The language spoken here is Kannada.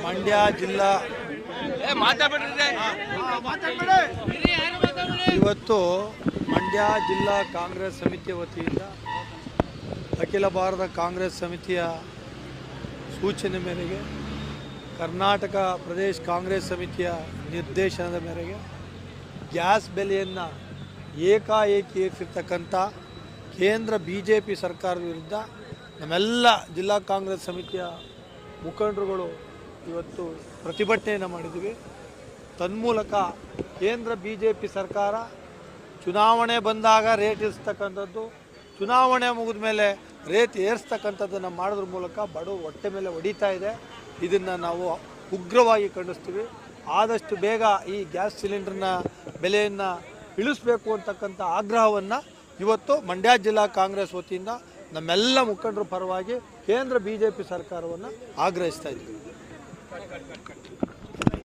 ಮಂಡ್ಯ ಜಿಲ್ಲಾ ಇವತ್ತು ಮಂಡ್ಯ ಜಿಲ್ಲಾ ಕಾಂಗ್ರೆಸ್ ಸಮಿತಿಯ ವತಿಯಿಂದ ಅಖಿಲ ಭಾರತ ಕಾಂಗ್ರೆಸ್ ಸಮಿತಿಯ ಸೂಚನೆ ಮೇರೆಗೆ ಕರ್ನಾಟಕ ಪ್ರದೇಶ ಕಾಂಗ್ರೆಸ್ ಸಮಿತಿಯ ನಿರ್ದೇಶನದ ಮೇರೆಗೆ ಗ್ಯಾಸ್ ಬೆಲೆಯನ್ನು ಏಕಾಏಕಿ ಏರಿಸಿರ್ತಕ್ಕಂಥ ಕೇಂದ್ರ BJP ಸರ್ಕಾರದ ವಿರುದ್ಧ ನಮ್ಮೆಲ್ಲ ಜಿಲ್ಲಾ ಕಾಂಗ್ರೆಸ್ ಸಮಿತಿಯ ಮುಖಂಡರುಗಳು ಇವತ್ತು ಪ್ರತಿಭಟನೆಯನ್ನು ಮಾಡಿದ್ದೀವಿ. ತನ್ಮೂಲಕ ಕೇಂದ್ರ BJP ಸರ್ಕಾರ ಚುನಾವಣೆ ಬಂದಾಗ ರೇಟ್ ಇರಿಸ್ತಕ್ಕಂಥದ್ದು, ಚುನಾವಣೆ ಮುಗಿದ ಮೇಲೆ ರೇಟ್ ಏರಿಸ್ತಕ್ಕಂಥದ್ದನ್ನು ಮಾಡೋದ್ರ ಮೂಲಕ ಬಡವ ಹೊಟ್ಟೆ ಮೇಲೆ ಹೊಡಿತಾ ಇದೆ. ಇದನ್ನು ನಾವು ಉಗ್ರವಾಗಿ ಖಂಡಿಸ್ತೀವಿ. ಆದಷ್ಟು ಬೇಗ ಈ ಗ್ಯಾಸ್ ಸಿಲಿಂಡರ್ನ ಬೆಲೆಯನ್ನು ಇಳಿಸಬೇಕು ಅಂತಕ್ಕಂಥ ಆಗ್ರಹವನ್ನು ಇವತ್ತು ಮಂಡ್ಯ ಜಿಲ್ಲಾ ಕಾಂಗ್ರೆಸ್ ವತಿಯಿಂದ ನಮ್ಮೆಲ್ಲ ಮುಖಂಡರ ಪರವಾಗಿ ಕೇಂದ್ರ BJP ಸರ್ಕಾರವನ್ನು ಆಗ್ರಹಿಸ್ತಾ ಇದ್ದೀವಿ.